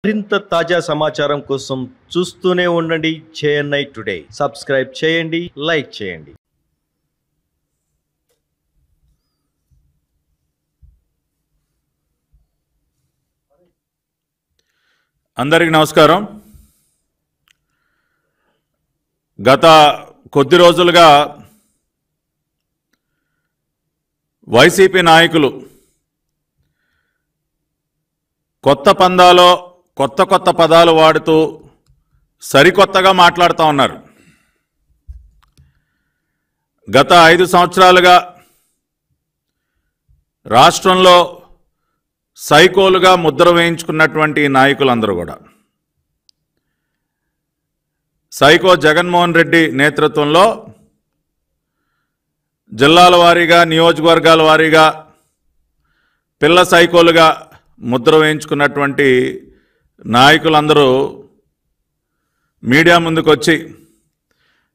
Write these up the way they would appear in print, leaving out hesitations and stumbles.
మరింత తాజా సమాచారం కోసం చూస్తూనే ఉండండి చెన్నై టుడే. సబ్స్క్రైబ్ చేయండి, లైక్ చేయండి. అందరికీ నమస్కారం. గత కొద్ది రోజులుగా వైసీపీ నాయకులు కొత్త పందాలో కొత్త పదాలు వాడుతూ సరికొత్తగా మాట్లాడుతూ ఉన్నారు. గత 5 సంవత్సరాలుగా రాష్ట్రంలో సైకోలుగా ముద్ర వేయించుకున్నటువంటి నాయకులందరూ కూడా సైకో జగన్మోహన్ రెడ్డి నేతృత్వంలో జిల్లాల వారీగా నియోజకవర్గాల వారీగా పిల్ల సైకోలుగా ముద్ర వేయించుకున్నటువంటి నాయకులందరూ మీడియా ముందుకు వచ్చి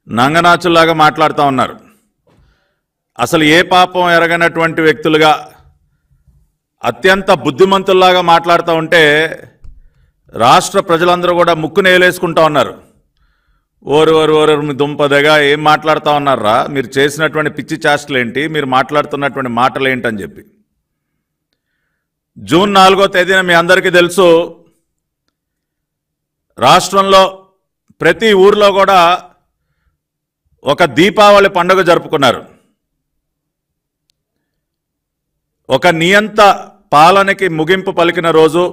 నంగనాచుల్లాగా మాట్లాడుతూ ఉన్నారు. అసలు ఏ పాపం ఎరగనటువంటి వ్యక్తులుగా అత్యంత బుద్ధిమంతుల్లాగా మాట్లాడుతూ ఉంటే రాష్ట్ర ప్రజలందరూ కూడా ముక్కును ఏలేసుకుంటూ ఉన్నారు. ఓరు మీ దుంపదగా ఏం మాట్లాడుతూ ఉన్నారా, మీరు చేసినటువంటి పిచ్చి చేష్టలేంటి, మీరు మాట్లాడుతున్నటువంటి మాటలు ఏంటని చెప్పి. జూన్ 4వ తేదీన మీ అందరికీ తెలుసు, రాష్ట్రంలో ప్రతి ఊర్లో కూడా ఒక దీపావళి పండుగ జరుపుకున్నారు. ఒక నియంత పాలనకి ముగింపు పలికిన రోజు,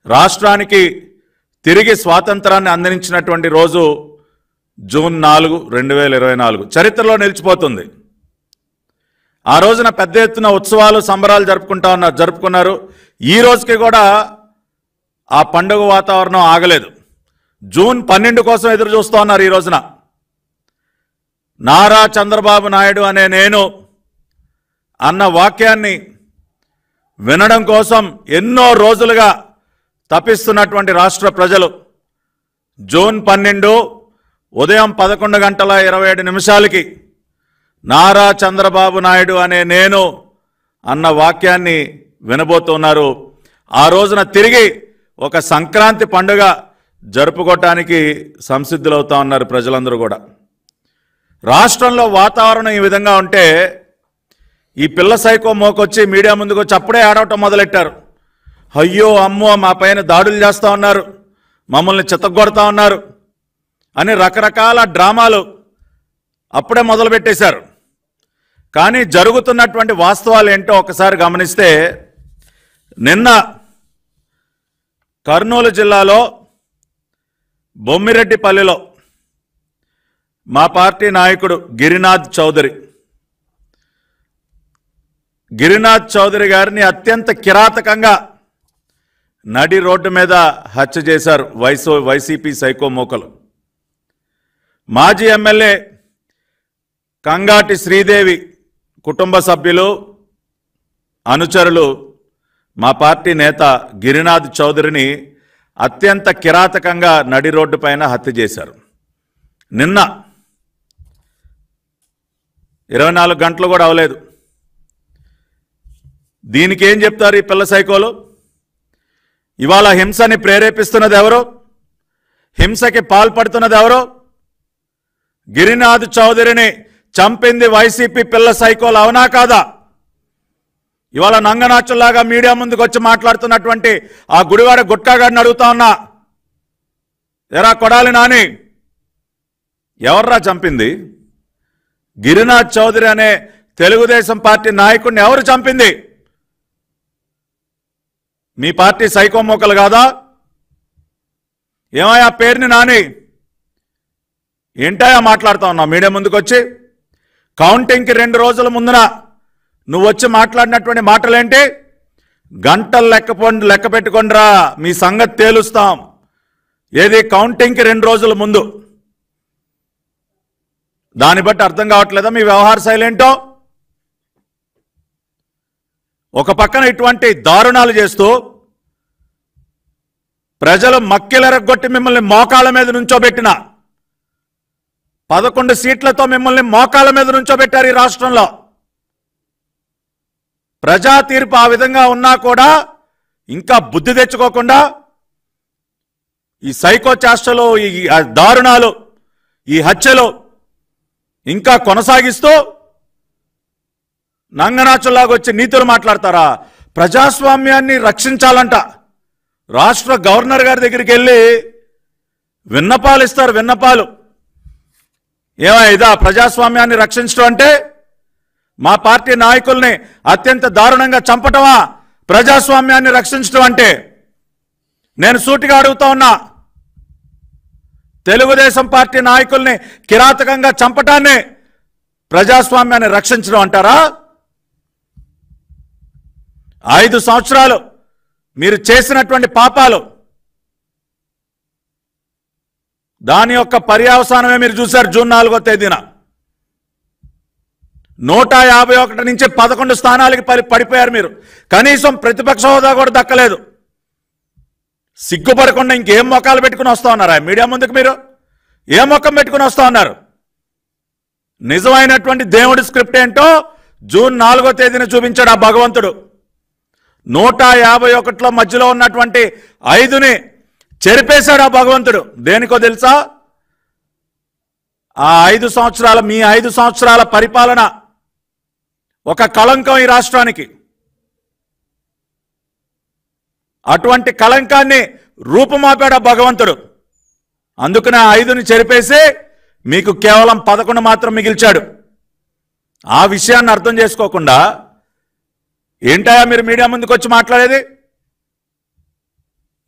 రాష్ట్రానికి తిరిగి స్వాతంత్రాన్ని అందించినటువంటి రోజు జూన్ 4, 2024 చరిత్రలో నిలిచిపోతుంది. ఆ రోజున పెద్ద ఎత్తున ఉత్సవాలు సంబరాలు జరుపుకున్నారు. ఈ రోజుకి కూడా ఆ పండుగ వాతావరణం ఆగలేదు. జూన్ 12 కోసం ఎదురు చూస్తూ ఉన్నారు. ఈ రోజున నారా చంద్రబాబు నాయుడు అనే నేను అన్న వాక్యాన్ని వినడం కోసం ఎన్నో రోజులుగా తపిస్తున్నటువంటి రాష్ట్ర ప్రజలు జూన్ 12 ఉదయం 11:27 నారా చంద్రబాబు నాయుడు అనే నేను అన్న వాక్యాన్ని వినబోతున్నారు. ఆ రోజున తిరిగి ఒక సంక్రాంతి పండుగ జరుపుకోవటానికి సంసిద్ధులవుతా ఉన్నారు ప్రజలందరూ కూడా. రాష్ట్రంలో వాతావరణం ఈ విధంగా ఉంటే ఈ పిల్ల సైకో మోకొచ్చి మీడియా ముందుకు వచ్చి అప్పుడే ఆడవటం మొదలెట్టారు. అయ్యో అమ్మో, మా పైన దాడులు చేస్తూ ఉన్నారు, మమ్మల్ని చితగ్గొడతా ఉన్నారు అని రకరకాల డ్రామాలు అప్పుడే మొదలుపెట్టేశారు. కానీ జరుగుతున్నటువంటి వాస్తవాలు ఏంటో ఒకసారి గమనిస్తే, నిన్న కర్నూలు జిల్లాలో బొమ్మిరెడ్డిపల్లిలో మా పార్టీ నాయకుడు గిరినాథ్ చౌదరి గారిని అత్యంత కిరాతకంగా నడి రోడ్డు మీద హత్య చేశారు వైసీపీ సైకో మోకలు. మాజీ ఎమ్మెల్యే కంగాటి శ్రీదేవి కుటుంబ సభ్యులు, అనుచరులు మా పార్టీ నేత గిరినాథ్ చౌదరిని అత్యంత కిరాతకంగా నడి రోడ్డు పైన హత్య చేశారు. నిన్న 24 గంటలు కూడా అవలేదు. దీనికి ఏం చెప్తారు ఈ పిల్ల సైకోలు? ఇవాళ హింసని ప్రేరేపిస్తున్నది ఎవరు? హింసకి పాల్పడుతున్నది ఎవరు? గిరినాథ్ చౌదరిని చంపింది వైసీపీ పిల్ల సైకోలు, అవునా కాదా? ఇవాళ నంగనాచుల్లాగా మీడియా ముందుకు వచ్చి మాట్లాడుతున్నటువంటి ఆ గుడివాడ గుట్కాగాడిని అడుగుతా ఉన్నా, ఎరా కొడాలి నాని, ఎవర్రా చంపింది? గిరినాథ్ చౌదరి అనే తెలుగుదేశం పార్టీ నాయకుడిని ఎవరు చంపింది? మీ పార్టీ సైకో మోకలు కాదా? ఏమయ్యా పేరుని నాని, ఏంటయా మాట్లాడుతా ఉన్నావు మీడియా ముందుకు వచ్చి? కౌంటింగ్కి 2 రోజుల ముందున నువ్వు వచ్చి మాట్లాడినటువంటి మాటలేంటి? గంటలు లెక్క పెట్టుకోండిరా, మీ సంగతి తేలుస్తాం. ఏది కౌంటింగ్కి 2 రోజుల ముందు? దాన్ని బట్టి అర్థం కావట్లేదా మీ వ్యవహార శైలి ఏంటో? ఒక పక్కన ఇటువంటి దారుణాలు చేస్తూ ప్రజలు మక్కిలెరగొట్టి మిమ్మల్ని మోకాళ్ళ మీద నుంచోబెట్టిన 11 సీట్లతో మిమ్మల్ని మోకాళ్ళ మీద నుంచోబెట్టారు ఈ రాష్ట్రంలో. ప్రజా తీర్పు ఆ విధంగా ఉన్నా కూడా ఇంకా బుద్ధి తెచ్చుకోకుండా ఈ సైకో చేష్టలు, ఈ దారుణాలు, ఈ హత్యలు ఇంకా కొనసాగిస్తూ నంగనాచులాగా వచ్చి నీతులు మాట్లాడతారా? ప్రజాస్వామ్యాన్ని రక్షించాలంట. రాష్ట్ర గవర్నర్ గారి దగ్గరికి వెళ్ళి విన్నపాలు ఇస్తారు. విన్నపాలు ఇదా ప్రజాస్వామ్యాన్ని రక్షించడం అంటే? మా పార్టీ నాయకుల్ని అత్యంత దారుణంగా చంపటమా ప్రజాస్వామ్యాన్ని రక్షించడం అంటే? నేను సూటిగా అడుగుతా ఉన్నా, తెలుగుదేశం పార్టీ నాయకుల్ని కిరాతకంగా చంపటాన్ని ప్రజాస్వామ్యాన్ని రక్షించడం అంటారా? 5 సంవత్సరాలు మీరు చేసినటువంటి పాపాలు, దాని యొక్క పర్యవసానమే మీరు చూశారు. జూన్ 4వ తేదీన 151 నుంచి 11 స్థానాలకి పడిపోయారు మీరు. కనీసం ప్రతిపక్ష హోదా కూడా దక్కలేదు. సిగ్గుపడకుండా ఇంకేం మొక్కలు పెట్టుకుని వస్తా ఉన్నారా మీడియా ముందుకు? మీరు ఏం మొక్కం పెట్టుకుని వస్తా ఉన్నారు? నిజమైనటువంటి దేవుడి స్క్రిప్ట్ ఏంటో జూన్ 4వ తేదీన చూపించాడు ఆ భగవంతుడు. 151లో మధ్యలో ఉన్నటువంటి 5ని చెరిపేశాడు ఆ భగవంతుడు. దేనికో తెలుసా? ఆ 5 సంవత్సరాల, మీ 5 సంవత్సరాల పరిపాలన ఒక కళంకం ఈ రాష్ట్రానికి. అటువంటి కళంకాన్ని రూపుమాపాడు ఆ భగవంతుడు. అందుకనే ఆ 5ని చెరిపేసి మీకు కేవలం 11 మాత్రం మిగిల్చాడు. ఆ విషయాన్ని అర్థం చేసుకోకుండా ఏంటయా మీరు మీడియా ముందుకు వచ్చి మాట్లాడేది?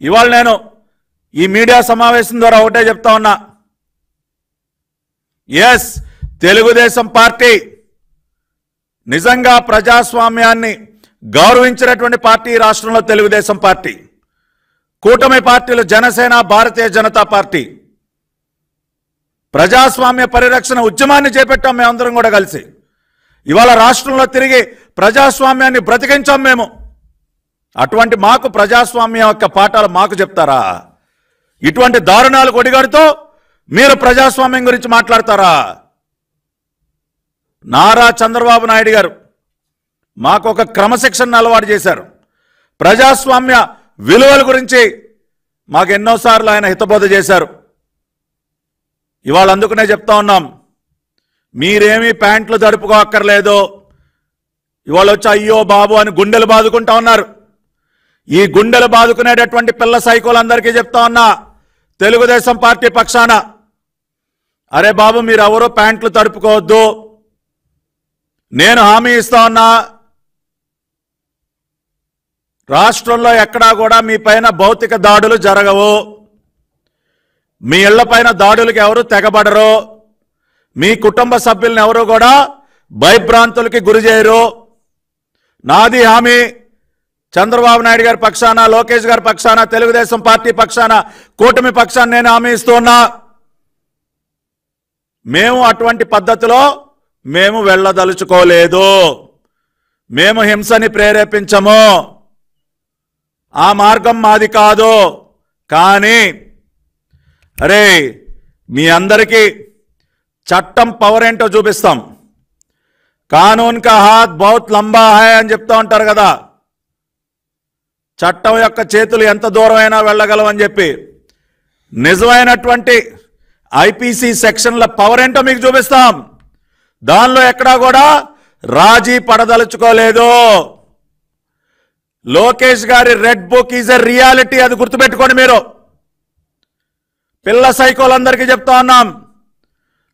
ఇవాళ నేను ఈ మీడియా సమావేశం ద్వారా ఒకటే చెప్తా ఉన్నా, ఎస్, తెలుగుదేశం పార్టీ నిజంగా ప్రజాస్వామ్యాన్ని గౌరవించినటువంటి పార్టీ రాష్ట్రంలో తెలుగుదేశం పార్టీ. కూటమి పార్టీలు జనసేన, భారతీయ జనతా పార్టీ ప్రజాస్వామ్య పరిరక్షణ ఉద్యమాన్ని చేపట్టాం మేమందరం కూడా కలిసి. ఇవాళ రాష్ట్రంలో తిరిగి ప్రజాస్వామ్యాన్ని బ్రతికించాం మేము. అటువంటి మాకు ప్రజాస్వామ్యం యొక్క పాఠాలు మాకు చెప్తారా? ఇటువంటి దారుణాలు కొడిగడుతూ మీరు ప్రజాస్వామ్యం గురించి మాట్లాడతారా? నారా చంద్రబాబు నాయుడు గారు మాకు ఒక క్రమశిక్షణ అలవాటు చేశారు. ప్రజాస్వామ్య విలువల గురించి మాకు ఎన్నోసార్లు ఆయన హితబోధ చేశారు. ఇవాళ అందుకనే చెప్తా ఉన్నాం, మీరేమీ ప్యాంట్లు జరుపుకోక్కర్లేదు. ఇవాళ వచ్చి అయ్యో బాబు అని గుండెలు బాదుకుంటా ఉన్నారు. ఈ గుండెలు బాదుకునేటటువంటి పిల్ల సైకోలందరికీ చెప్తా ఉన్నా, తెలుగుదేశం పార్టీ పక్షాన, అరే బాబు మీరెవరూ ప్యాంట్లు తడుపుకోవద్దు. నేను హామీ ఇస్తా ఉన్నా, రాష్ట్రంలో ఎక్కడా కూడా మీ పైన భౌతిక దాడులు జరగవు. మీ ఇళ్లపైన దాడులకు ఎవరు తెగబడరు. మీ కుటుంబ సభ్యులను ఎవరు కూడా భయభ్రాంతులకి గురి చేయరు. నాది హామీ. చంద్రబాబు నాయుడు గారి పక్షాన, లోకేష్ గారి పక్షాన, తెలుగుదేశం పార్టీ పక్షాన, కూటమి పక్షాన నేను హామీ ఇస్తున్నా, మేము అటువంటి పద్ధతిలో మేము వెళ్ళదలుచుకోలేదు. మేము హింసని ప్రేరేపించము. ఆ మార్గం మాది కాదు. కానీ అరే మీ అందరికీ చట్టం పవర్ ఏంటో చూపిస్తాం. కానూన్ కా హాత్ బహుత్ లంబా హై అని చెప్తా ఉంటారు కదా. చట్టం యొక్క చేతులు ఎంత దూరమైనా వెళ్ళగలవని చెప్పి నిజమైనటువంటి ఐపీసీ సెక్షన్ల పవర్ ఏంటో మీకు చూపిస్తాం. దానిలో ఎక్కడా కూడా రాజీ పడదలుచుకోలేదు. లోకేష్ గారి red book is a reality. అది గుర్తుపెట్టుకోండి మీరు. పిల్ల సైకోలందరికీ చెప్తా ఉన్నాం,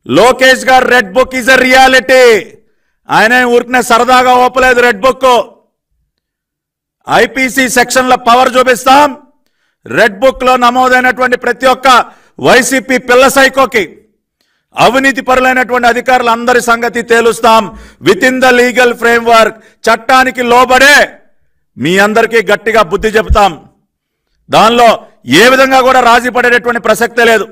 లోకేష్ గారు red book is a reality. ఆయన ఊరికనే సరదాగా ఓపలేదు రెడ్ బుక్. ఐపీసీ సెక్షన్ల పవర్ చూపిస్తాం. రెడ్ బుక్ లో నమోదైనటువంటి ప్రతి ఒక్క వైసీపీ పిల్ల సైకోకి, అవినీతి పరులైనటువంటి అధికారులందరి సంగతి తేలుస్తాం. Within the legal framework, చట్టానికి లోబడే మీ అందరికీ గట్టిగా బుద్ధి చెప్తాం. దానిలో ఏ విధంగా కూడా రాజీ పడేటటువంటి ప్రసక్తే లేదు.